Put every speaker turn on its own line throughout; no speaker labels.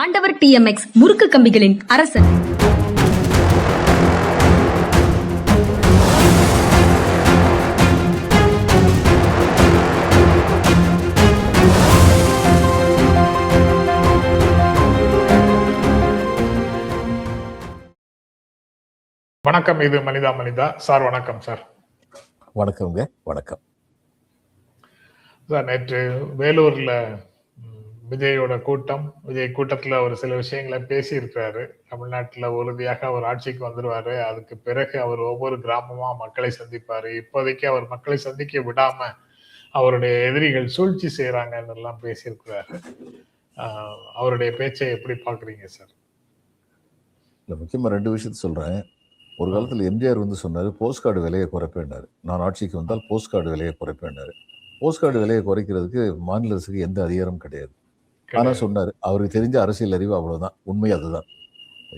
ஆண்டவர் TMX முறுக்கு கம்பிகளின் அரசன்.
வணக்கம். இது மனிதா மனிதா சார். வணக்கம் சார்.
வணக்கம்ங்க. வணக்கம்
சார். நேற்று வேலூர்ல விஜயோட விஜய் கூட்டத்துல ஒரு சில விஷயங்களை பேசி இருக்கிறாரு. தமிழ்நாட்டுல உறுதியாக அவர் ஆட்சிக்கு வந்துருவாரு, அதுக்கு பிறகு அவர் ஒவ்வொரு கிராமமா மக்களை சந்திப்பாரு. இப்போதைக்கு அவர் மக்களை சந்திக்க விடாம அவருடைய எதிரிகள் சூழ்ச்சி செய்யறாங்கன்னு எல்லாம் பேசியிருக்கிறாரு. அவருடைய பேச்சை எப்படி பாக்குறீங்க சார்?
முக்கியமா 2 விஷயத்த சொல்றேன். ஒரு காலத்துல எம்ஜிஆர் சொன்னாரு, போஸ்ட் கார்டு விலையை குறைப்பேன்னாரு. நான் ஆட்சிக்கு வந்தால் போஸ்ட் கார்டு விலையை குறைப்பேன்னாரு. போஸ்ட் கார்டு விலையை குறைக்கிறதுக்கு மாநில அரசுக்கு எந்த அதிகாரம் கிடையாது. ஆனா சொன்னாரு, அவருக்கு தெரிஞ்ச அரசியல் அறிவு அவ்வளவுதான். உண்மை அதுதான்.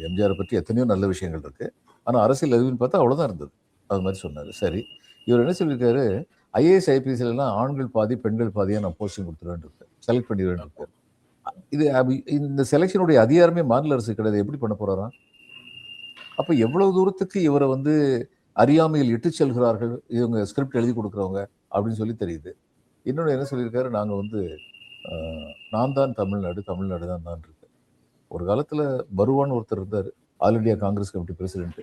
எம்ஜிஆர் பற்றி எத்தனையோ நல்ல விஷயங்கள் இருக்கு, ஆனா அரசியல் அறிவுன்னு பார்த்தா அவ்வளவுதான் இருந்தது. அது மாதிரி சொன்னாரு. சரி, இவர் என்ன சொல்லியிருக்காரு, IAS IPS எல்லாம் ஆண்கள் பாதி பெண்கள் பாதியா நான் போஸ்டிங் கொடுத்துருவேன் இருக்காரு, செலக்ட் பண்ணிடுவேன் இருக்காரு. இது இந்த செலெக்ஷனுடைய அதிகாரமே மாநில அரசு கிடையாது. எப்படி பண்ண போறாராம்? அப்ப எவ்வளவு தூரத்துக்கு இவரை அறியாமையில் இட்டு செல்கிறார்கள் இவங்க ஸ்கிரிப்ட் எழுதி கொடுக்குறவங்க அப்படின்னு சொல்லி தெரியுது. இன்னொன்று என்ன சொல்லியிருக்காரு, நாங்கள் நான் தான் தமிழ்நாடு, தமிழ்நாடு தான் நான் இருக்கு. ஒரு காலத்துல பருவான்னு ஒருத்தர் இருந்தார், all India Congress committee president.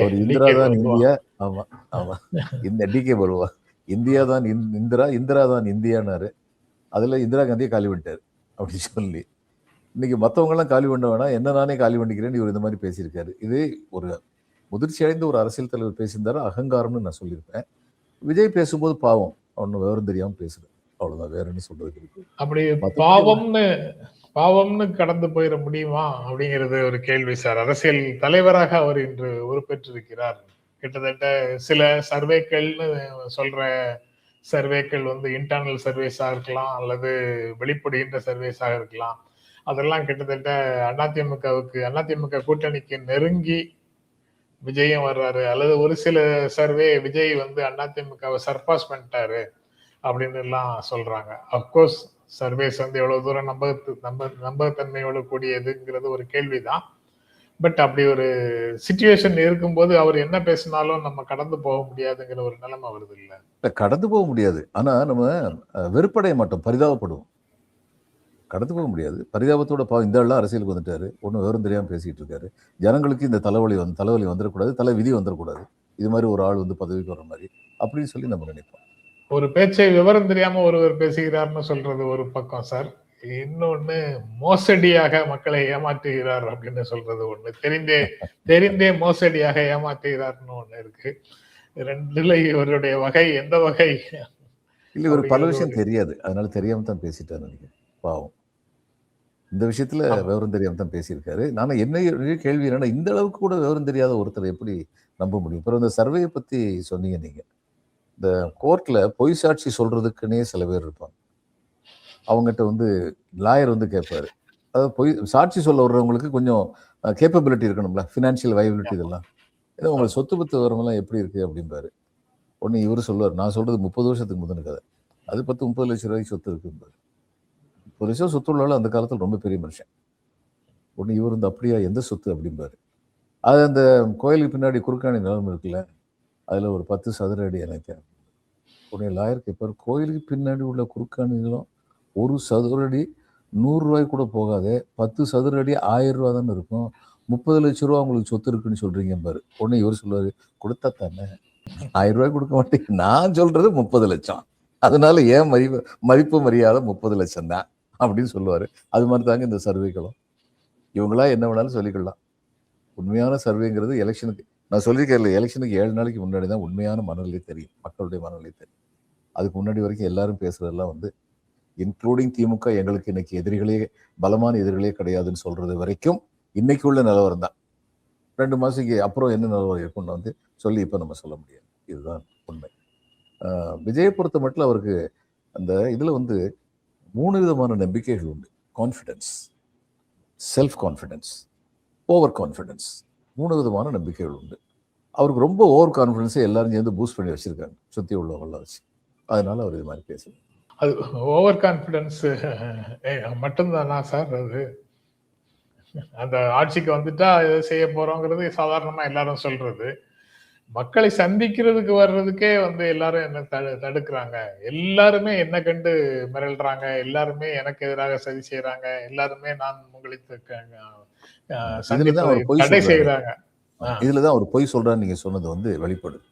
அவர் இந்திரா தான் இந்தியா, ஆமா ஆமா, இந்த DK பருவா, இந்தியா தான் இந்திரா தான் இந்தியானாரு. அதுல இந்திரா காந்தியை காலி பண்ணிட்டாரு அப்படின்னு சொல்லி, இன்னைக்கு மற்றவங்க எல்லாம் காலி பண்ண வேணாம், என்ன நானே காலி பண்ணிக்கிறேன்னு இவர் இந்த மாதிரி பேசியிருக்காரு. இது ஒரு முதிர்ச்சி அடைந்த ஒரு அரசியல் தலைவர் பேசியிருந்தாரு, அகங்காரம்னு நான் சொல்லியிருப்பேன். விஜய் பேசும்போது பாவம், ஒன்னும் விவரம் தெரியாம பேசுறேன், அவ்வளவுதான். வேற என்ன சொல்றதுக்கு இருக்கு?
அப்படி பாவம்னு கடந்து போயிட முடியுமா அப்படிங்கிறது ஒரு கேள்வி சார். அரசியல் தலைவராக அவர் இன்று உறுப்பேற்றிருக்கிறார். கிட்டத்தட்ட சில சர்வேக்கள்னு சொல்ற சர்வேக்கள் இன்டர்னல் சர்வேஸா இருக்கலாம், அல்லது வெளிப்படுகின்ற சர்வேஸாக இருக்கலாம். அதெல்லாம் கிட்டத்தட்ட அதிமுக கூட்டணிக்கு நெருங்கி விஜயம் வர்றாரு, அல்லது ஒரு சில சர்வே விஜய் அதிமுகவை சர்பாஸ் பண்ணிட்டாரு அப்படின்னு எல்லாம் சொல்றாங்க. அப்கோர்ஸ் சர்வேஸ் எவ்வளவு தூரம் நம்பகத்தன்மையோட கூடியதுங்கிறது ஒரு கேள்விதான். பட் அப்படி ஒரு சிச்சுவேஷன் இருக்கும்போது அவர் என்ன பேசினாலும் நம்ம கடந்து போக முடியாதுங்கிற ஒரு நிலைமை வருது. இல்ல
கடந்து போக முடியாது, ஆனா நம்ம வெறுப்படைய மாட்டோம், பரிதாபப்படுவோம். கடந்து போக முடியாது. பரிதாபத்தோட இந்த ஆள்லாம் அரசியலுக்கு வந்துட்டாரு, ஒன்றும் விவரம் தெரியாம பேசிட்டு இருக்காரு, ஜனங்களுக்கு இந்த தலைவலி வந்துடக்கூடாது, தலை விதி வந்துடக்கூடாது, இது மாதிரி ஒரு ஆள் பதவிக்கு வர மாதிரி அப்படின்னு சொல்லி நம்ம நினைப்போம்.
ஒரு பேச்சை விவரம் தெரியாம ஒருவர் பேசுகிறார்னு சொல்றது ஒரு பக்கம் சார். இன்னொன்னு மோசடியாக மக்களை ஏமாற்றுகிறார் அப்படின்னு சொல்றது ஒண்ணு. தெரிந்தே மோசடியாக ஏமாற்றுகிறார்னு ஒண்ணு இருக்கு. ரெண்டுல இவருடைய வகை எந்த வகை?
இல்ல, ஒரு பல விஷயம் தெரியாது, அதனால தெரியாம தான் பேசிட்டாரு நினைக்கிறேன். பாவம், இந்த விஷயத்துல விவரம் தெரியாம தான் பேசியிருக்காரு. நானும் என்ன கேள்வி என்னன்னா, இந்த அளவுக்கு கூட விவரம் தெரியாத ஒருத்தர் எப்படி நம்ப முடியும்? அப்புறம் இந்த சர்வேயை பத்தி சொன்னீங்க நீங்க, இந்த கோர்ட்ல பொய் சாட்சி சொல்றதுக்குன்னே சில பேர் இருப்பாங்க. அவங்ககிட்ட லாயர் கேட்பாரு, அதாவது பொய் சாட்சி சொல்ல வர்றவங்களுக்கு கொஞ்சம் கேப்பபிலிட்டி இருக்கணும்ல, ஃபினான்ஷியல் வைபிலிட்டி, இதெல்லாம் ஏன்னா உங்களுக்கு சொத்து பத்து விவரமெல்லாம் எப்படி இருக்கு அப்படின்பாரு. ஒன்று இவர் சொல்லுவார், நான் சொல்றது 30 வருஷத்துக்கு முதன கதை, அது 10-30 லட்சம் ரூபாய்க்கு சொத்து இருக்கும்பாரு. 30 லட்சம் சொத்து உள்ளாலும் அந்த காலத்தில் ரொம்ப பெரிய மனுஷன். ஒன்று இவர் அப்படியா, எந்த சொத்து அப்படின்பாரு. அது அந்த கோயிலுக்கு பின்னாடி குறுக்காணி நிலம் இருக்குல்ல, அதுல ஒரு 10 சதுர அடி எனக்கு. உடனே லாயர் கேட்பார், கோயிலுக்கு பின்னாடி உள்ள குறுக்காணி நிலம் 1 சதுர அடி 100 ரூபாய் கூட போகாதே, 10 சதுர அடி 1000 ரூபா தானே இருக்கும், 30 லட்சம் ரூபா உங்களுக்கு சொத்து இருக்குன்னு சொல்றீங்க பாரு. உடனே இவர் சொல்லுவாரு, கொடுத்தா தானே, 1000 ரூபாய் கொடுக்க மாட்டேன், நான் சொல்றது 30 லட்சம், அதனால ஏன் மதிப்பு மரியாதை 30 லட்சம் தான் அப்படின்னு சொல்லுவாரு. அது மாதிரி தாங்க இந்த சர்வேக்களும். இவங்களா என்ன வேணாலும் சொல்லிக்கலாம். உண்மையான சர்வேங்கிறது எலெக்ஷனுக்கு, நான் சொல்லியிருக்கேன், எலெக்ஷனுக்கு 7 நாளைக்கு முன்னாடி தான் உண்மையான மனநிலை தெரியும், மக்களுடைய மனநிலை தெரியும். அதுக்கு முன்னாடி வரைக்கும் எல்லாரும் பேசுறதெல்லாம் இன்க்ளூடிங் திமுக எங்களுக்கு இன்னைக்கு பலமான எதிரிகளே கிடையாதுன்னு சொல்றது வரைக்கும் இன்னைக்கு உள்ள நிலவரம் தான். 2 மாசத்துக்கு அப்புறம் என்ன நிலவரம் இருக்குன்னு சொல்லி இப்ப நம்ம சொல்ல முடியாது. இதுதான் உண்மை. விஜயை பொறுத்த மட்டும் அவருக்கு அந்த இதுல 3 விதமான நம்பிக்கைகள் உண்டு. Confidence, self confidence, over confidence, 3 விதமான நம்பிக்கைகள் உண்டு. அவருக்கு ரொம்ப ஓவர் கான்ஃபிடன்ஸை எல்லாரும் சேர்ந்து பூஸ்ட் பண்ணி வச்சிருக்காங்க, சுத்தி உள்ளவங்களாம் வச்சு. அதனால அவர் இது மாதிரி பேசுறாரு.
அது ஓவர் கான்ஃபிடன்ஸ் மட்டும்தானா சார்? அது அந்த ஆட்சிக்கு வந்துட்டா இதை செய்ய போறோங்கிறது சாதாரணமா எல்லாரும் சொல்றது. மக்களை சந்திக்கிறதுக்கு வர்றதுக்கே வந்து எல்லாரும் என்ன தடுக்கிறாங்க. எல்லாருமே என்ன கண்டு மிரள்றாங்க. எல்லாருமே எனக்கு எதிராக சதி செய்யறாங்க. எல்லாருமே நான் உங்களை
இதுலதான்
சந்திப்பதை
அவர் பொய்
தடை
சொல்றாரு.
செய்யறாங்க.
இதுலதான் அவர் பொய் சொல்றான்னு நீங்க சொன்னது வந்து வெளிப்படுது.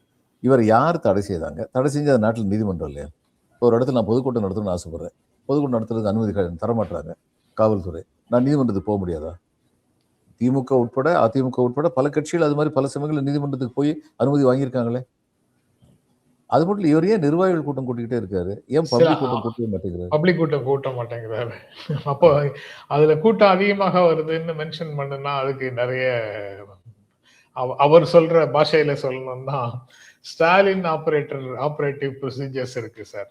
இவர் யார் தடை செய்தாங்க? தடை செஞ்ச அந்த நாட்டில் நீதிமன்றம் இல்லையா? ஒரு இடத்துல நான் பொதுக்கூட்டம் நடத்தணும்னு ஆசைப்படுறேன். பொதுக்கூட்டம் நடத்துறதுக்கு அனுமதி தரமாட்டாங்க காவல்துறை. நான் நீதிமன்றத்துக்கு போக முடியாதா? திமுக உட்பட, அதிமுக உட்பட பல கட்சிகள் அது மாதிரி பல சமயங்களில் நீதிமன்றத்துக்கு போய் அனுமதி வாங்கியிருக்காங்களே. அது மட்டும் இவர் ஏன் நிர்வாகிகள் கூட்டம் கூட்டிக்கிட்டே இருக்காரு? ஏன் பப்ளிக் கூட்டம் கூட்டவே மாட்டேங்கிறாரு?
பப்ளிக் கூட்டம் கூட்ட மாட்டேங்கிறாரு. அப்போ அதுல கூட்டம் அதிகமாக வருதுன்னு மென்ஷன் பண்ணுனா அதுக்கு நிறைய அவர் சொல்ற பாஷையில சொல்லணும்னா ஸ்டாலின் ஆபரேட்டிவ் ப்ரொசீஜர்ஸ் இருக்கு சார்.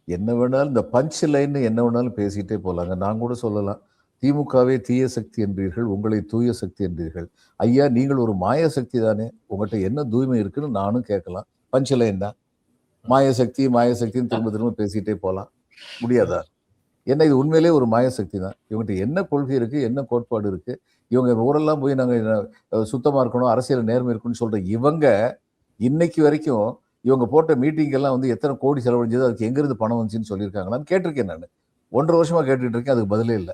என்ன வேணாலும் இந்த பஞ்ச் லைன் என்ன வேணாலும் பேசிட்டே போலாங்க. நான் கூட சொல்லலாம், திமுகவே தீய சக்தி என்றீர்கள், உங்களை தூய சக்தி என்றீர்கள். ஐயா, நீங்கள் ஒரு மாய சக்தி தானே, உங்கள்கிட்ட என்ன தூய்மை இருக்குன்னு நானும் கேட்கலாம். பஞ்ச் லைன் தான். மாயசக்தி மாயசக்தின்னு திரும்ப திரும்ப பேசிட்டே போகலாம். முடியாதா? ஏன்னா இது உண்மையிலே ஒரு மாயசக்தி தான். இவங்ககிட்ட என்ன கொள்கை இருக்கு, என்ன கோட்பாடு இருக்கு, இவங்க ஊரெல்லாம் போய் நாங்கள் சுத்தமா இருக்கணும், அரசியல் நேர்மை இருக்குன்னு சொல்ற இவங்க இன்னைக்கு வரைக்கும் இவங்க போட்ட மீட்டிங்கெல்லாம் வந்து எத்தனை கோடி செலவழிஞ்சது, அதுக்கு எங்கிருந்து பணம் வந்துச்சுன்னு சொல்லியிருக்காங்களான்னு கேட்டிருக்கேன். நான் 1.5 வருஷமா கேட்டுட்டு இருக்கேன், அதுக்கு பதிலே இல்லை.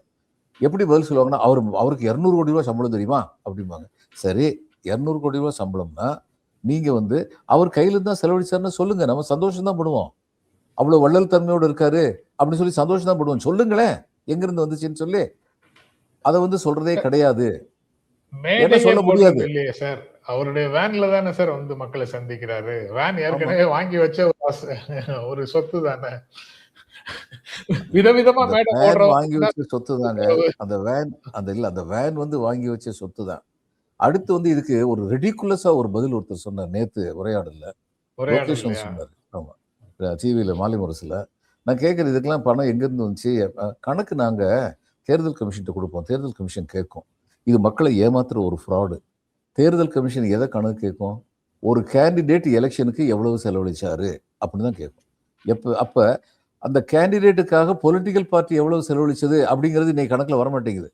எப்படி பதில் சொல்லுவாங்கன்னா, அவருக்கு 200 கோடி ரூபாய் சம்பளம் தெரியுமா அப்படிம்பாங்க. சரி, 200 கோடி ரூபாய் சம்பளம்னா நீங்க வந்து அவர் கையில தான் செலவழிச்சாருன்னு சொல்லுங்க, நம்ம சந்தோஷம் தான் படுவோம். அவ்வளவு வள்ளல் தன்மையோடு இருக்காரு அப்படின்னு சொல்லி சந்தோஷம் தான் படுவோம். சொல்லுங்களேன் எங்கிருந்து வந்துச்சுன்னு சொல்லி. அதை வந்து சொல்றதே கிடையாது. என்ன சொல்ல முடியாது
இல்லையே சார். அவருடைய வேன்ல தானே சார் வந்து மக்களை சந்திக்கிறாரு. வேன் ஏற்கனவே வாங்கி வச்ச ஒரு சொத்து தானே. விதவிதமா
வாங்கி வச்ச சொத்து தாங்க அந்த வேன். அந்த வேன் வந்து வாங்கி வச்ச சொத்து தான். அடுத்து வந்து இதுக்கு ஒரு ரெடிகுலஸா ஒரு பதில் ஒருத்தர் சொன்னார் நேத்து உரையாடல. சொன்னார். ஆமா, டிவியில மாலை முரசுல. நான் கேட்கறது, இதுக்கெல்லாம் பணம் எங்கிருந்து வந்துச்சு? கணக்கு நாங்க தேர்தல் கமிஷன் கொடுப்போம், தேர்தல் கமிஷன் கேட்கும். இது மக்களை ஏமாத்துற ஒரு ஃப்ராடு. தேர்தல் கமிஷன் எதை கணக்கு கேட்கும்? ஒரு கேண்டிடேட் எலெக்ஷனுக்கு எவ்வளவு செலவழிச்சாரு அப்படின்னு தான் கேட்கும். அப்ப அந்த கேண்டிடேட்டுக்காக பொலிட்டிக்கல் பார்ட்டி எவ்வளவு செலவழிச்சது அப்படிங்கிறது இன்னைக்கு கணக்குல வரமாட்டேங்குது.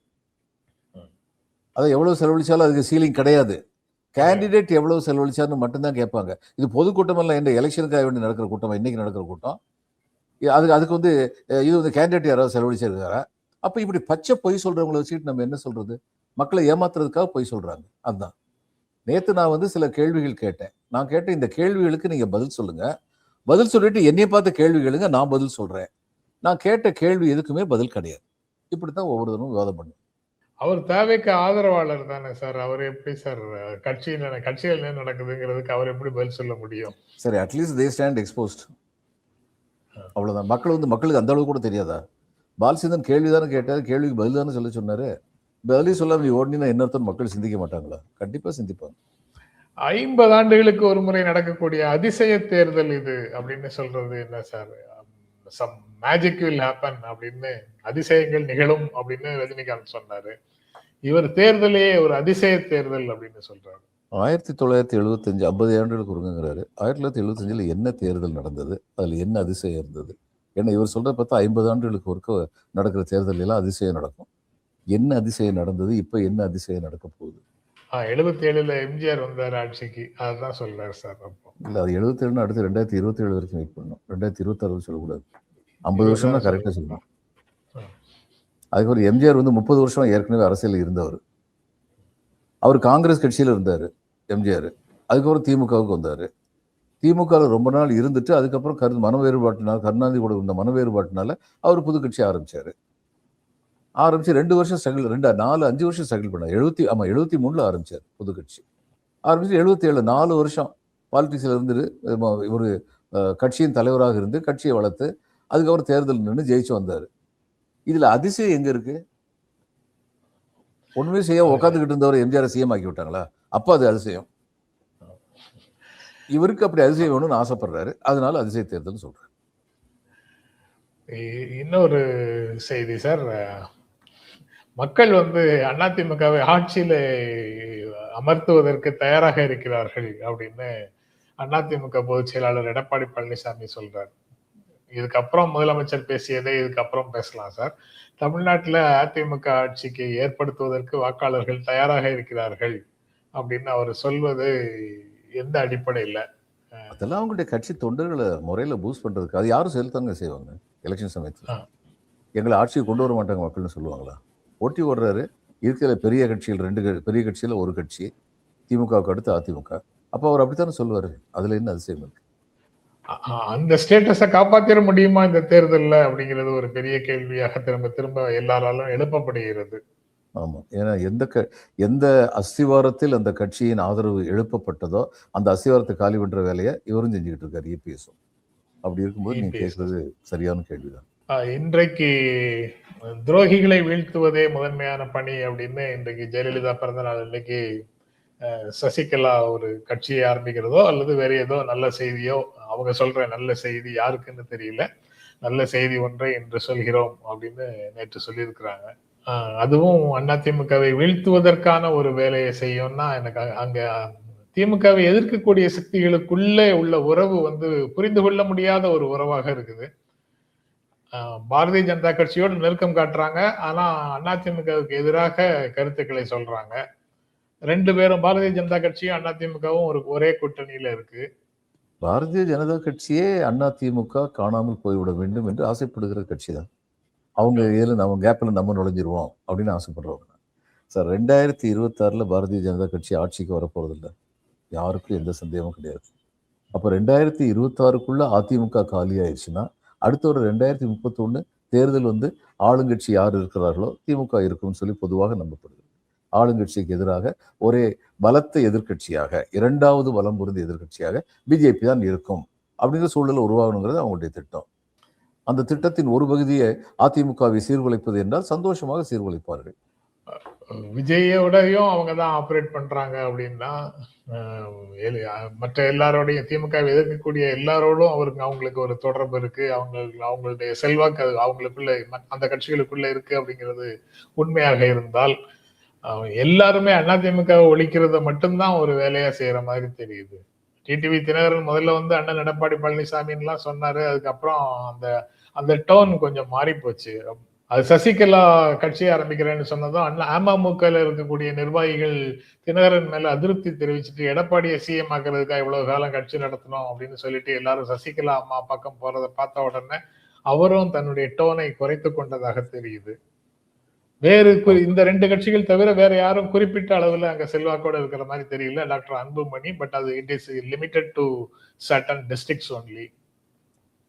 அதை எவ்வளவு செலவழிச்சாலும் அதுக்கு சீலிங் கிடையாது. கேண்டிடேட் எவ்வளவு செலவழிச்சாருன்னு மட்டும்தான் கேட்பாங்க. இது பொதுக்கூட்டம் எல்லாம் என்ன எலெக்ஷனுக்காக வேண்டி நடக்கிற கூட்டம், இன்னைக்கு நடக்கிற கூட்டம். அதுக்கு வந்து இது வந்து கேண்டிடேட் யாராவது செலவழிச்சிருக்காரா? அப்ப இப்படி பச்சை பொய் சொல்றவங்களை வச்சுட்டு நம்ம என்ன சொல்றது? மக்களை ஏமாத்துறதுக்காக பொய் சொல்றாங்க. அதுதான். நேத்து நான் வந்து சில கேள்விகள் கேட்டேன். நான் கேட்ட இந்த கேள்விகளுக்கு நீங்க பதில் சொல்லுங்க. பதில் சொல்லிட்டு என்னைய பார்த்த கேள்வி கேளுங்க, நான் பதில் சொல்றேன். நான் கேட்ட கேள்வி எதுக்குமே பதில் கிடையாது. இப்படித்தான் ஒவ்வொரு தினமும் விவாதம் பண்ணும்.
அவர் தேவைக்கு ஆதரவாளர் தானே சார். அவர் எப்படி சார் கட்சியில் என்ன நடக்குதுங்கிறதுக்கு அவர் எப்படி பதில் சொல்ல முடியும்? சரி,
அட்லீஸ்ட் தே ஸ்டாண்ட் எக்ஸ்போஸ்ட். அவ்வளவுதான். மக்களுக்கு அந்த அளவு கூட தெரியாதா? பாலச்சந்திரன் கேள்விதானே கேட்டாரு, கேள்விக்கு பதில் தானே சொல்ல சொன்னாரு. பதிலையும் சொல்லாம நீ ஓடினா என்ன மக்கள் சிந்திக்க மாட்டாங்களா? கண்டிப்பா சிந்திப்பாங்க.
50 ஆண்டுகளுக்கு ஒரு முறை நடக்கக்கூடிய அதிசய தேர்தல் இது அப்படின்னு சொல்றது என்ன sir? Some magic will happen அப்படின்னு, அதிசயங்கள் நிகழும் அப்படின்னு ரஜினிகாந்த் சொன்னாரு. இவர் தேர்தலையே ஒரு அதிசய தேர்தல் அப்படின்னு சொல்றாரு.
1975 50 ஆண்டுகளுக்கு ஒருங்கிறாரு. 1975 என்ன தேர்தல் நடந்தது? அதுல என்ன அதிசயம் இருந்தது? ஏன்னா இவர் சொல்ற பார்த்தா 50 ஆண்டுகளுக்கு ஒருக்க நடக்கிற தேர்தல் எல்லாம் அதிசயம் நடக்கும். என்ன அதிசயம் நடந்தது? இப்ப என்ன அதிசயம் நடக்க போகுது?
77ல எம்ஜிஆர் வந்தார் ஆட்சிக்கு, அதுதான் சொல்றாரு சார்.
இல்ல, அது 77 அடுத்து 2027 வரைக்கும் வெயிட் பண்ணணும். 2026 சொல்லக்கூடாது. 50 வருஷம் தான் கரெக்டா சொல்லணும். அதுக்கு ஒரு எம்ஜிஆர் வந்து 30 வருஷம் ஏற்கனவே அரசியல் இருந்தவர். அவர் காங்கிரஸ் கட்சியில இருந்தாரு எம்ஜிஆர். அதுக்கப்புறம் திமுகவுக்கு வந்தாரு. திமுக ரொம்ப நாள் இருந்துட்டு அதுக்கப்புறம் மன வேறுபாட்டினால, கருணாநிதி கூட இருந்த மன வேறுபாட்டினால அவர் புது கட்சி ஆரம்பிச்சு 2 வருஷம் ஸ்ட்ரகிள், 5 வருஷம் ஸ்ட்ரகிள் பண்ணார். 73ல ஆரம்பிச்சார் புது கட்சி. ஆரம்பிச்சு 77 4 வருஷம் பாலிடிக்ஸ்ல இருந்து ஒரு கட்சியின் தலைவராக இருந்து கட்சியை வளர்த்து அதுக்கப்புறம் தேர்தல் நின்று ஜெயிச்சு வந்தாரு. இதுல அதிசயம் எங்க இருக்கு? ஒண்ணுமே செய்ய உட்காந்துக்கிட்டு இருந்தவர் எம்ஜிஆர் சிஎம் ஆக்கி விட்டாங்களா? அப்ப அது அதிசயம். இவருக்கு அப்படி அதிசயம் வேணும்னு ஆசைப்படுறாரு, அதனால அதிசய தேர்தல் சொல்றாரு.
இன்னொரு செய்தி சார், மக்கள் வந்து அதிமுகவை ஆட்சியில அமர்த்துவதற்கு தயாராக இருக்கிறார்கள் அப்படின்னு அதிமுக பொதுச் செயலாளர் எடப்பாடி பழனிசாமி சொல்றாரு. இதுக்கப்புறம் முதலமைச்சர் பேசியதை இதுக்கப்புறம் பேசலாம் சார். தமிழ்நாட்டுல அதிமுக ஆட்சிக்கு ஏற்படுத்துவதற்கு வாக்காளர்கள் தயாராக இருக்கிறார்கள் அப்படின்னு அவர் சொல்வது எந்த அடிப்படையில?
அதெல்லாம் அவங்களுடைய கட்சி தொண்டர்களை முறையில பூஸ்ட் பண்றதுக்கு. அது யாரும் செலுத்தாங்க செய்வாங்க எலெக்ஷன் சமயத்துல. எங்களை ஆட்சியை கொண்டு வர மாட்டாங்க மக்கள்னு சொல்லுவாங்களா? போட்டி ஓடுறாரு. இருக்கிற பெரிய கட்சிகள் 2 பெரிய கட்சியில ஒரு கட்சி, திமுகவுக்கு அடுத்து அதிமுக. அப்ப அவர் அப்படித்தானே சொல்லுவாரு. அதுல என்ன அதிசயம் இருக்கு?
அந்த ஸ்டேட்டஸை காப்பாத்திட முடியுமா இந்த தேர்தல்ல அப்படிங்கிறது ஒரு பெரிய கேள்வியாக திரும்ப திரும்ப எல்லாராலும் எழுப்பப்படுகிறது.
ஆமா. ஏன்னா எந்த அஸ்திவாரத்தில் அந்த கட்சியின் ஆதரவு எழுப்பப்பட்டதோ அந்த அஸ்திவாரத்தை காலி பண்ற வேலையை இவரும் செஞ்சுக்கிட்டு இருக்காரு, இபிஎஸும். அப்படி இருக்கும்போது நீங்க கேட்கறது சரியான கேள்விதான்.
இன்றைக்கு துரோகிகளை வீழ்த்துவதே முதன்மையான பணி அப்படின்னு இன்றைக்கு ஜெயலலிதா பிறந்த நாள் இன்னைக்கு சசிகலா ஒரு கட்சியை ஆரம்பிக்கிறதோ அல்லது வேற ஏதோ நல்ல செய்தியோ, அவங்க சொல்ற நல்ல செய்தி யாருக்குன்னு தெரியல, நல்ல செய்தி ஒன்றை என்று சொல்கிறோம் அப்படின்னு நேற்று சொல்லியிருக்கிறாங்க. அதுவும் அதிமுகவை வீழ்த்துவதற்கான ஒரு வேலையை செய்யும்னா எனக்கு அங்க திமுகவை எதிர்க்கக்கூடிய சக்திகளுக்குள்ளே உள்ள உறவு புரிந்து கொள்ள முடியாத ஒரு உறவாக இருக்குது. பாரதிய ஜனதா கட்சியோடு நெருக்கம் காட்டுறாங்க, ஆனா அதிமுகவுக்கு எதிராக கருத்துக்களை சொல்றாங்க. 2 பேரும் பாரதிய ஜனதா கட்சியும் அதிமுகவும் ஒரே கூட்டணியில இருக்கு.
பாரதிய ஜனதா கட்சியே அதிமுக காணாமல் போய்விட வேண்டும் என்று ஆசைப்படுகிற கட்சி தான். அவங்க இதுல நம்ம கேப்ல நம்ம நுழைஞ்சிருவோம் அப்படின்னு ஆசைப்படுறவங்க சார். 2026 பாரதிய ஜனதா கட்சி ஆட்சிக்கு வரப்போறது இல்லை, யாருக்கும் எந்த சந்தேகமும் கிடையாது. அப்ப 2026க்குள்ள அதிமுக காலி ஆயிடுச்சுன்னா அடுத்த ஒரு 2031 தேர்தல் ஆளுங்கட்சி யார் இருக்கிறார்களோ திமுக இருக்கும்னு சொல்லி பொதுவாக நம்பப்படுது. ஆளுங்கட்சிக்கு எதிராக ஒரே பலத்த எதிர்கட்சியாக, 2வது பலம் பொருந்த எதிர்கட்சியாக பிஜேபி தான் இருக்கும் அப்படிங்கிற சூழல் உருவாகணுங்கிறது அவங்களுடைய திட்டம். அந்த திட்டத்தின் ஒரு பகுதியை அதிமுகவை சீர்குலைப்பது என்றால் சந்தோஷமாக சீர்குலைப்பார்கள்.
விஜயோடையும் அவங்க தான் ஆபரேட் பண்றாங்க அப்படின்னா மற்ற எல்லாரோடையும் திமுகவை எதிர்க்கக்கூடிய எல்லாரோடும் அவங்களுக்கு ஒரு தொடர்பு இருக்கு, அவங்களுடைய செல்வாக்கு அவங்களுக்குள்ள அந்த கட்சிகளுக்குள்ள இருக்கு அப்படிங்கிறது உண்மையாக இருந்தால் எல்லாருமே அதிமுகவை ஒழிக்கிறத மட்டும்தான் ஒரு வேலையா செய்யற மாதிரி தெரியுது. டிடிவி தினகரன் முதல்ல அண்ணன் எடப்பாடி பழனிசாமின்னு எல்லாம் சொன்னாரு. அதுக்கப்புறம் அந்த டோன் கொஞ்சம் மாறி போச்சு. அது சசிகலா கட்சி ஆரம்பிக்கிறேன்னு சொன்னதும் அமமுக இருக்கக்கூடிய நிர்வாகிகள் தினகரன் மேல அதிருப்தி தெரிவிச்சுட்டு எடப்பாடியை சிஎம் ஆக்குறதுக்காக இவ்வளவு காலம் கட்சி நடத்தணும் அப்படின்னு சொல்லிட்டு எல்லாரும் சசிகலா அம்மா பக்கம் போறதை பார்த்த உடனே அவரும் தன்னுடைய டோனை குறைத்து கொண்டதாக தெரியுது. வேறு இந்த 2 கட்சிகள் தவிர வேற யாரும் குறிப்பிட்ட அளவுல அங்க செல்வாக்கோட இருக்கிற மாதிரி தெரியல. டாக்டர் அன்புமணி, பட் அது it is limited to certain districts only.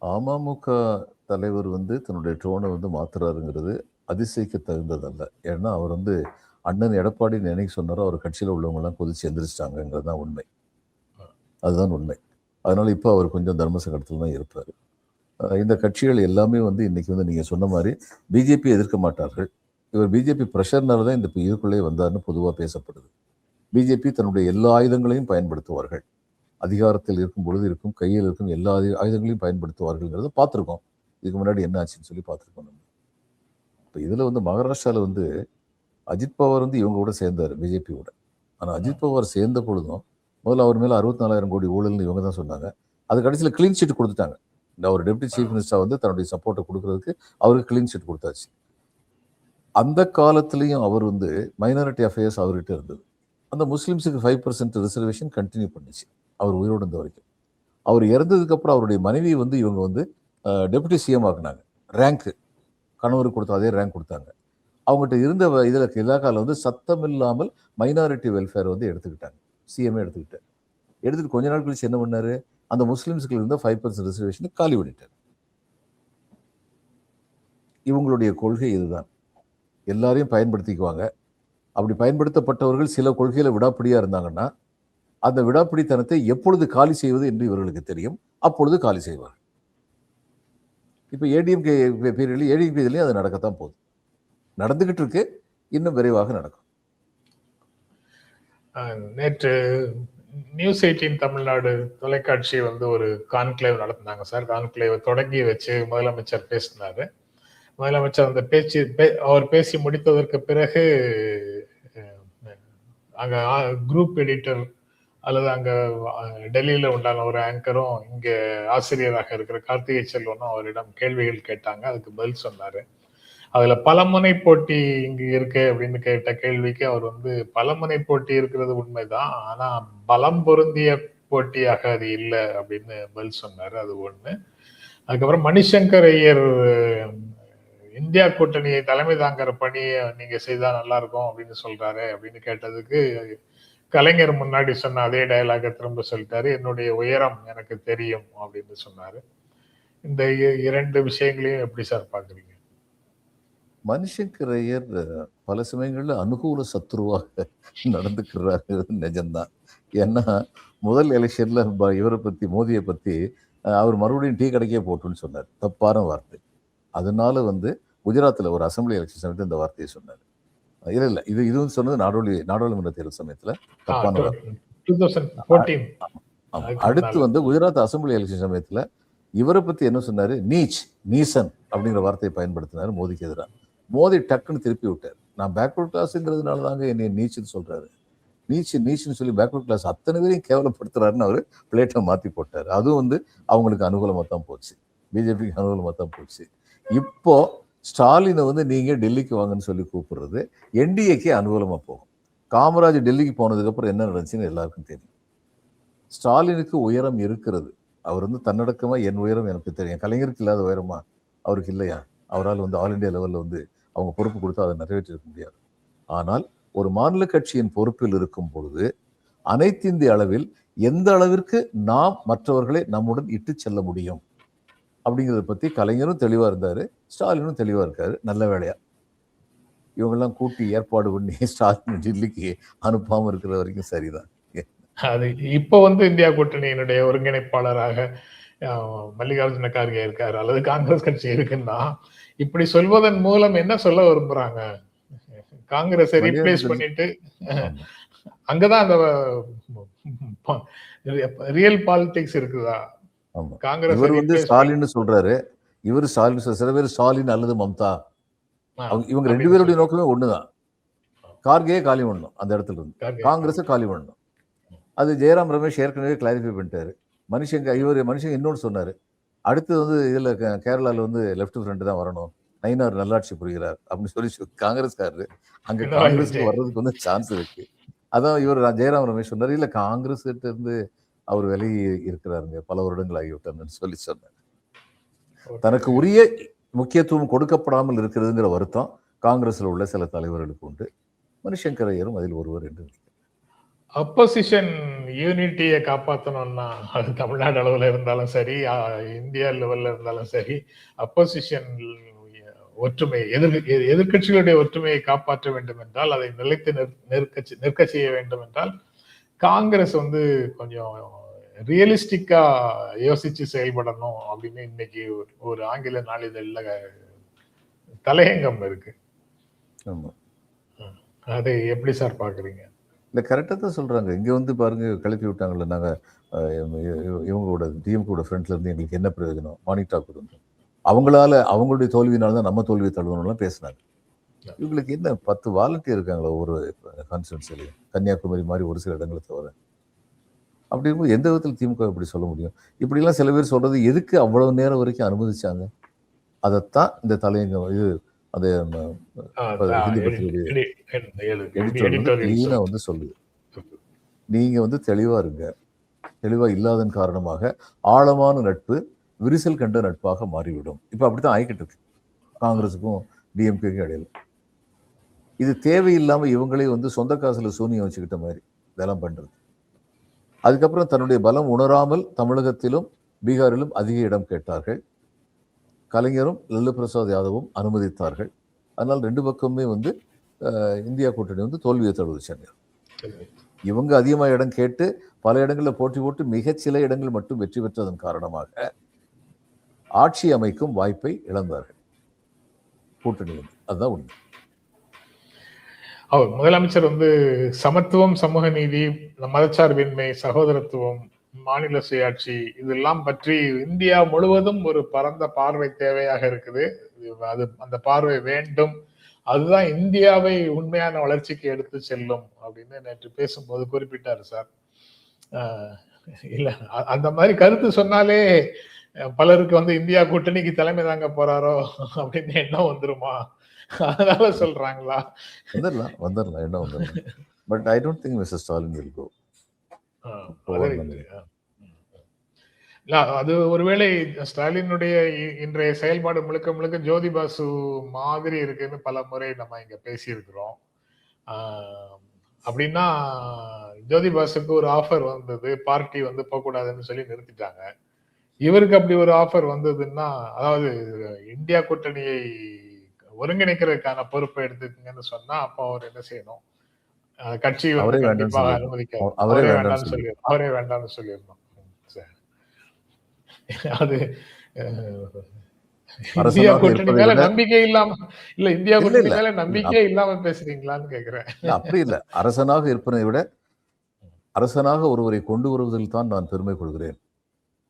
AMMK தலைவர் தன்னுடைய டோனை மாத்துறாருங்கிறது அதிசயிக்க தகுந்ததல்ல. ஏன்னா அவர் அண்ணன் எடப்பாடி நினைக்க சொன்னாரோ அவர் கட்சியில் உள்ளவங்க எல்லாம் கொதிச்சு எந்திரிச்சிட்டாங்கிறது தான் உண்மை. அதுதான் உண்மை. அதனால இப்போ அவர் கொஞ்சம் தர்ம சங்கடத்தில் தான் இருப்பார். இந்த கட்சிகள் எல்லாமே இன்னைக்கு நீங்க சொன்ன மாதிரி பிஜேபி எதிர்க்க மாட்டார்கள். இவர் பிஜேபி பிரஷர்னால தான் இந்த இதுக்குள்ளே வந்தார்னு பொதுவாக பேசப்படுது. பிஜேபி தன்னுடைய எல்லா ஆயுதங்களையும் பயன்படுத்துவார்கள். அதிகாரத்தில் இருக்கும் பொழுது இருக்கும், கையில் இருக்கும் எல்லா ஆயுதங்களையும் பயன்படுத்துவார்கள்ங்கிறத பார்த்துருக்கோம். இதுக்கு முன்னாடி என்ன ஆச்சுன்னு சொல்லி பார்த்துருக்கோம் நம்ம. இப்போ இதில் மகாராஷ்டிராவில் அஜித் பவார் இவங்க கூட சேர்ந்தார் பிஜேபியோட. ஆனால் அஜித் பவார் சேர்ந்த பொழுதும் முதல்ல அவர் மேலே 64,000 கோடி ஊழல்னு இவங்க தான் சொன்னாங்க. அது கடைசியில் கிளீன் ஷீட் கொடுத்துட்டாங்க. அவர் டெப்டி சீஃப் மினிஸ்டர் தன்னுடைய சப்போர்ட்டை கொடுக்கறதுக்கு அவருக்கு கிளீன் ஷீட் கொடுத்தாச்சு. அந்த காலத்திலையும் அவர் மைனாரிட்டி அஃபேர்ஸ் அவர்கிட்ட இருந்தது. அந்த முஸ்லிம்ஸுக்கு 5% ரிசர்வேஷன் கண்டினியூ பண்ணிச்சு அவர் உயிரோடு இருந்த வரைக்கும். அவர் இறந்ததுக்கு அப்புறம் அவருடைய மனைவி இவங்க டெபுட்டி சிஎம் ஆக்குனாங்க. ரேங்க்கு கணவருக்கு கொடுத்த அதே ரேங்க் கொடுத்தாங்க. அவங்ககிட்ட இருந்த இதில் இலாக்காவில் சத்தம் இல்லாமல் மைனாரிட்டி வெல்ஃபேர் எடுத்துக்கிட்டாங்க. சிஎம்ஏ எடுத்துட்டு கொஞ்ச நாள் கழிச்சு என்ன பண்ணாரு, அந்த முஸ்லிம்ஸுக்கு இருந்த 5% ரிசர்வேஷனை காலி பண்ணிட்டார். இவங்களுடைய கொள்கை இதுதான். எல்லாரையும் பயன்படுத்திக்குவாங்க. அப்படி பயன்படுத்தப்பட்டவர்கள் சில கொள்கையில விடாப்பிடியா இருந்தாங்கன்னா அந்த விடாப்பிடித்தனத்தை எப்பொழுது காலி செய்வது என்று இவர்களுக்கு தெரியும். அப்பொழுது காலி செய்வார். இப்ப ஏடிஎம்கே பீரியட்ல ஏடிஎம்கேலையும் அது நடக்கத்தான் போகுது, நடந்துகிட்டு இருக்கு, இன்னும் விரைவாக நடக்கும்.
நேற்று நியூஸ் 18 தமிழ்நாடு தொலைக்காட்சி ஒரு கான்க்ளேவ் நடத்தினாங்க சார். கான்க்ளேவ் தொடங்கி வச்சு முதலமைச்சர் பேசினாரு. முதலமைச்சர் அந்த அவர் பேசி முடித்ததற்கு பிறகு அங்க குரூப் எடிட்டர் அல்லது அங்க டெல்லியில உண்டான ஒரு ஆங்கரும் இங்க ஆசிரியராக இருக்கிற கார்த்திகை செல்வனும் அவரிடம் கேள்விகள் கேட்டாங்க. அதுக்கு பதில் சொன்னாரு. அதுல பலமுனை போட்டி இங்கு இருக்கு அப்படின்னு கேட்ட கேள்விக்கு அவர் வந்து பலமுனை போட்டி இருக்கிறது உண்மைதான், ஆனா பலம் பொருந்திய போட்டியாக அது இல்லை அப்படின்னு பதில் சொன்னாரு. அது ஒண்ணு. அதுக்கப்புறம் மணிசங்கர் ஐயர் இந்தியா கூட்டணியை தலைமை தாங்கிற பணியை நீங்க செய்தா நல்லா இருக்கும் அப்படின்னு சொல்றாரு அப்படின்னு கேட்டதுக்கு கலைஞர் முன்னாடி சொன்ன அதே டயலாக திரும்ப சொல்லிட்டாரு, என்னுடைய உயரம் எனக்கு தெரியும் அப்படின்னு சொன்னாரு. இந்த இரண்டு விஷயங்களையும் எப்படி சார் பாக்குறீங்க?
மணிசங்கர் ஐயர் பல சமயங்கள்ல அனுகூல சத்ருவாக நடந்துக்கிறாரு, நிஜம்தான். ஏன்னா முதல் எலெக்ஷன்ல இவரை பத்தி, மோதியை பத்தி அவர் மறுபடியும் டீ கடைக்கே போட்டுன்னு சொன்னார். தப்பான வார்த்தை. அதனால வந்து குஜராத்தில் ஒரு அசம்பிளி எலெக்ஷன் சமயத்தில் இந்த வார்த்தையை சொன்னார். இல்ல இது வந்து சொன்னது நாடாளுமன்ற தேர்தல் சமயத்துல தப்பான வார்த்தை. அடுத்து வந்து குஜராத் அசம்பிளி எலெக்ஷன் சமயத்துல இவரை பத்தி என்ன சொன்னாரு, நீசன் அப்படிங்கிற வார்த்தையை பயன்படுத்தினாரு மோதிக்கு எதிராக. மோதி டக்குன்னு திருப்பி விட்டார். நான் பேக்வர்ட் கிளாஸ்ங்கிறதுனால தாங்க என்னை நீச்சுன்னு சொல்றாரு. நீச்சுன்னு சொல்லி பேக்வர்ட் கிளாஸ் அத்தனை பேரையும் கேவலப்படுத்துறாருன்னு அவரு பிளேட்டை மாத்தி போட்டாரு. அதுவும் வந்து அவங்களுக்கு அனுகூலமா தான் போச்சு, பிஜேபிக்கு அனுகூலமா தான் போச்சு. இப்போ ஸ்டாலினை வந்து நீங்க டெல்லிக்கு வாங்கன்னு சொல்லி கூப்பிடுறது என்டிஏக்கு அனுகூலமா போகும். காமராஜ் டெல்லிக்கு போனதுக்கு அப்புறம் என்ன நடந்துச்சுன்னு எல்லாருக்கும் தெரியும். ஸ்டாலினுக்கு உயரம் இருக்கிறது. அவர் வந்து தன்னடக்கமா என் உயரம் எனக்கு தெரியும். கலைஞருக்கு இல்லாத உயரமா அவருக்கு இல்லையா? அவரால் வந்து ஆல் இண்டியா லெவல்ல வந்து அவங்க பொறுப்பு கொடுத்தா அதை நிறைவேற்றிருக்க முடியாது. ஆனால் ஒரு மாநில கட்சியின் பொறுப்பில் இருக்கும் பொழுது அனைத்து இந்திய அளவில் எந்த அளவிற்கு நாம் மற்றவர்களை நம்முடன் இட்டு செல்ல முடியும் அப்படிங்கிறத பத்தி கலைஞரும் தெளிவா இருந்தாரு, ஸ்டாலினும் தெளிவா இருக்காரு. நல்ல வேலையா இவங்கெல்லாம் கூட்டி ஏற்பாடு பண்ணி ஸ்டாலின் டெல்லிக்கு அனுப்பாம இருக்கிற வரைக்கும் சரிதான்.
அது இப்போ வந்து இந்தியா கூட்டணியினுடைய ஒருங்கிணைப்பாளராக மல்லிகார்ஜுன கார்கே இருக்காரு அல்லது காங்கிரஸ் கட்சி இருக்குன்னா இப்படி சொல்வதன் மூலம் என்ன சொல்ல விரும்புறாங்க? காங்கிரஸை ரீப்ளேஸ் பண்ணிட்டு அங்கதான் அந்த ரியல் பாலிடிக்ஸ் இருக்குதா?
காங்கிரஸ் வந்து ஸ்டாலின் சொல்றாரு, இவர் ஸ்டாலின், சில பேர் ஸ்டாலின் அல்லது மம்தா, இவங்க ரெண்டு பேருடைய நோக்கமே ஒண்ணுதான். கார்கே காலி பண்ணணும் அந்த இடத்துல இருந்து, காங்கிரஸ் காலி பண்ணணும். அது ஜெயராம் ரமேஷ் ஏற்கனவே கிளாரிஃபை பண்ணிட்டாரு. மனுஷங்க இன்னொன்று சொன்னாரு, அடுத்து வந்து இதுல கேரளால வந்து லெப்ட் ஃப்ரண்ட் தான் வரணும், நயினார் நல்லாட்சி புரிகிறார் அப்படின்னு சொல்லி காங்கிரஸ்காரரு அங்க காங்கிரஸ்க்கு வர்றதுக்கு வந்து சான்ஸ் இருக்கு. அதான் இவர் ஜெயராம் ரமேஷ் சொன்னாரு, இல்ல காங்கிரஸ் கிட்ட இருந்து அவர் விலகி இருக்கிறாருங்க, பல வருடங்கள் ஆகிவிட்டார்னு சொல்லி சொன்னார். தனக்கு உரிய முக்கியத்துவம் கொடுக்கப்படாமல் இருக்கிறதுங்கிற வருத்தம் காங்கிரஸ்ல உள்ள சில தலைவர்களுக்கு உண்டு. மணிசங்கர் ஐயரும் அதில் ஒருவர் என்று.
அப்போசிஷன் யூனிட்டியை காப்பாற்றணும்னா அது தமிழ்நாடு அளவில் இருந்தாலும் சரி, இந்தியா லெவல்ல இருந்தாலும் சரி, அப்போசிஷன் ஒற்றுமை, எதிர்கட்சிகளுடைய ஒற்றுமையை காப்பாற்ற வேண்டும் என்றால், அதை நிலைத்து நிற்க செய்ய வேண்டும் என்றால் காங்கிரஸ் வந்து கொஞ்சம் ரியலிஸ்டிக்கா யோசிச்சு செயல்படணும் அப்படின்னு இன்னைக்கு ஒரு ஆங்கில நாளிதழ்ல தலையங்கம் இருக்கு. அதை எப்படி சார் பாக்குறீங்க?
இல்லை, கரெக்டாக தான் சொல்கிறாங்க. இங்கே வந்து பாருங்க, கிளப்பி விட்டாங்கல்ல, நாங்கள் இவங்களோட டிஎம்கோட ஃப்ரெண்ட்ல இருந்து எங்களுக்கு என்ன பிரயோஜனம், மாணிக் தாக்கூர் வந்து அவங்களால அவங்களுடைய தோல்வியினால தான் நம்ம தோல்வியை தழுவணும்லாம் பேசினாங்க. இவங்களுக்கு என்ன 10 வாலண்டியர் இருக்காங்களா ஒரு கான்ஸ்டிட்யூன்சிலையும், கன்னியாகுமரி மாதிரி ஒரு சில இடங்களை தவிர. அப்படி இருக்கும்போது எந்த விதத்தில் திமுக இப்படி சொல்ல முடியும்? இப்படிலாம் சில பேர் சொல்றது எதுக்கு அவ்வளவு நேரம் வரைக்கும் அனுமதிச்சாங்க? அதைத்தான் இந்த தலையங்கம் இது அந்த வந்து சொல்லுது. நீங்க வந்து தெளிவா இருங்க. தெளிவா இல்லாதன் காரணமாக ஆழமான நட்பு விரிசல் கண்ட நட்பாக மாறிவிடும். இப்ப அப்படித்தான் ஆகிக்கிட்டு இருக்கு காங்கிரஸுக்கும் டிஎம்கேக்கும் இடையில. இது தேவையில்லாம இவங்களே வந்து சொந்த காசுல சூனியம் வச்சுக்கிட்ட மாதிரி இதெல்லாம் பண்றது. அதுக்கப்புறம் தன்னுடைய பலம் உணராமல் தமிழகத்திலும் பீகாரிலும் அதிக இடம் கேட்டார்கள். கலைஞரும் லல்லு பிரசாத் யாதவும் அனுமதித்தார்கள். அதனால் ரெண்டு பக்கமே வந்து இந்தியா கூட்டணி வந்து தோல்வியை தழுவுச்சாங்க. இவங்க அதிகமாக இடம் கேட்டு பல இடங்களில் போட்டி போட்டு மிகச்சில இடங்கள் மட்டும் வெற்றி பெற்றதன் காரணமாக ஆட்சி அமைக்கும் வாய்ப்பை இழந்தார்கள் கூட்டணி வந்து. அதுதான் உண்மை.
அவர் முதலமைச்சர் வந்து சமத்துவம், சமூக நீதி, மதச்சார்பின்மை, சகோதரத்துவம், மாநில சுயாட்சி இதெல்லாம் பற்றி இந்தியா முழுவதும் ஒரு பரந்த பார்வை தேவையாக இருக்குது. அது அந்த பார்வை வேண்டும். அதுதான் இந்தியாவை உண்மையான வளர்ச்சிக்கு எடுத்து செல்லும் அப்படின்னு நேற்று பேசும்போது குறிப்பிட்டாரு சார். ஆஹ் இல்ல அந்த மாதிரி கருத்து சொன்னாலே பலருக்கு வந்து இந்தியா கூட்டணிக்கு தலைமை தாங்க போறாரோ அப்படின்னு எண்ணம் வந்துருமா, அதனால சொல்றாங்களா?
வந்துடலாம் என்ன வந்துடலாம். But I don't think mister Stalin will go.
இல்ல, அது ஒருவேளை ஸ்டாலினுடைய இன்றைய செயல்பாடு முழுக்க முழுக்க ஜோதி பாசு மாதிரி இருக்குன்னு பல முறை நம்ம இங்க பேசியிருக்கிறோம். அப்படின்னா ஜோதி பாசுக்கு ஒரு ஆஃபர் வந்தது, பார்ட்டி வந்து போகக்கூடாதுன்னு சொல்லி நிறுத்திட்டாங்க. இவருக்கு அப்படி ஒரு ஆஃபர் வந்ததுன்னா, அதாவது இந்தியா கூட்டணியை ஒருங்கிணைக்கிறதுக்கான பொறுப்பை எடுத்துக்கங்கன்னு சொன்னா, அப்போ அவர் என்ன செய்யணும்? கட்சி வந்து கண்டிப்பாக அனுமதிக்காது. அவரே வேண்டாம்னு சொல்லிடணும். அது இந்தியா கூட்டணி மேல நம்பிக்கை இல்லாம இல்ல, இந்தியா கூட்டணி மேல நம்பிக்கையே இல்லாம பேசுறீங்களான்னு கேக்குறேன்.
அப்படி இல்ல, அரசனாக இருப்பதை விட அரசனாக ஒருவரை கொண்டு வருவதில் தான் நான் பெருமை கொள்கிறேன்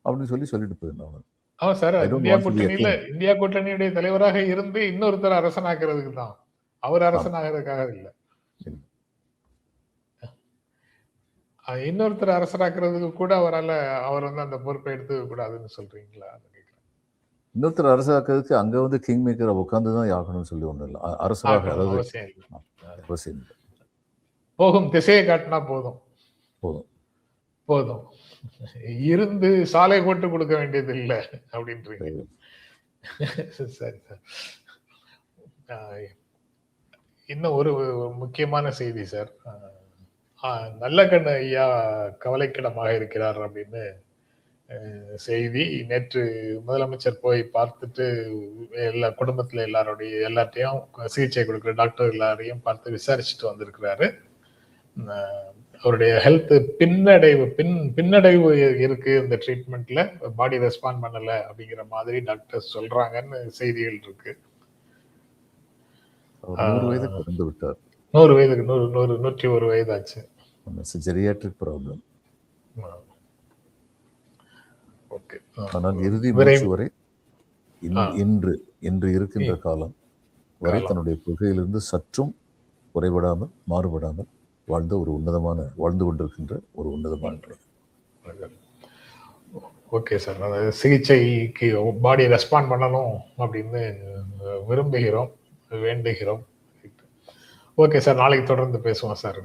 அப்படின்னு சொல்லிட்டு போயிருந்தேன்.
ஆமா சார், இந்தியா கூட்டணியுடைய தலைவராக இருந்து இன்னொருத்தர் அரசனாக்குறதுக்கு தான், அவர் அரசனாகிறதுக்காக இல்ல. இன்னொருத்தர் அரசராக்குறதுக்கு கூட அவர் வந்து அந்த பொறுப்பை எடுத்துக்க கூடாதுன்னு சொல்றீங்களா?
இன்னொருத்தர் அரசாக்கிறதுக்கு அங்க வந்து கிங் மேக்கரை உட்கார்ந்துதான் ஆகணும்னு சொல்லி ஒண்ணு இல்லை. அரசராக அவசியம் இல்லை.
போகும் திசையை காட்டினா போதும் போதும், இருந்து சாலை போட்டு கொடுக்க வேண்டியது இல்லை அப்படின்றீங்க. சரி சார், இன்னும் ஒரு முக்கியமான செய்தி சார். நல்லகண்ணு ஐயா கவலைக்கிடமாக இருக்கிறார் அப்படின்னு செய்தி. நேற்று முதலமைச்சர் போய் பார்த்துட்டு எல்லா குடும்பத்துல எல்லார்ட்டையும் சிகிச்சை கொடுக்குற டாக்டர் எல்லாரையும் பார்த்து விசாரிச்சுட்டு வந்திருக்கிறாரு. அவருடைய ஹெல்த் பின்னடைவு இருக்கு, இந்த ட்ரீட்மெண்ட்ல பாடி ரெஸ்பாண்ட் பண்ணல அப்படிங்கிற மாதிரி டாக்டர் சொல்றாங்கன்னு செய்திகள் இருக்கு.
100 வயதுக்கு கடந்து விட்டார்.
100 வயதுக்கு 101 வயதாச்சு.
Geriatric problem.
ஓகே.
ஆனால் இறுதி மூச்சு வரை இன்று இருக்கின்ற காலம் வரை தன்னுடைய கொள்கையிலிருந்து சற்றும் குறைபடாமல் மாறுபடாமல் வாழ்ந்து கொண்டிருக்கின்ற ஒரு உன்னதமான.
ஓகே சார், சிகிச்சைக்கு பாடி ரெஸ்பாண்ட் பண்ணணும் அப்படின்னு விரும்புகிறோம், வேண்டுகிறோம். ஓகே சார், நாளைக்கு தொடர்ந்து பேசுவோம் சார்.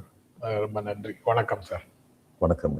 ரொம்ப நன்றி. வணக்கம் சார்.
வணக்கம்.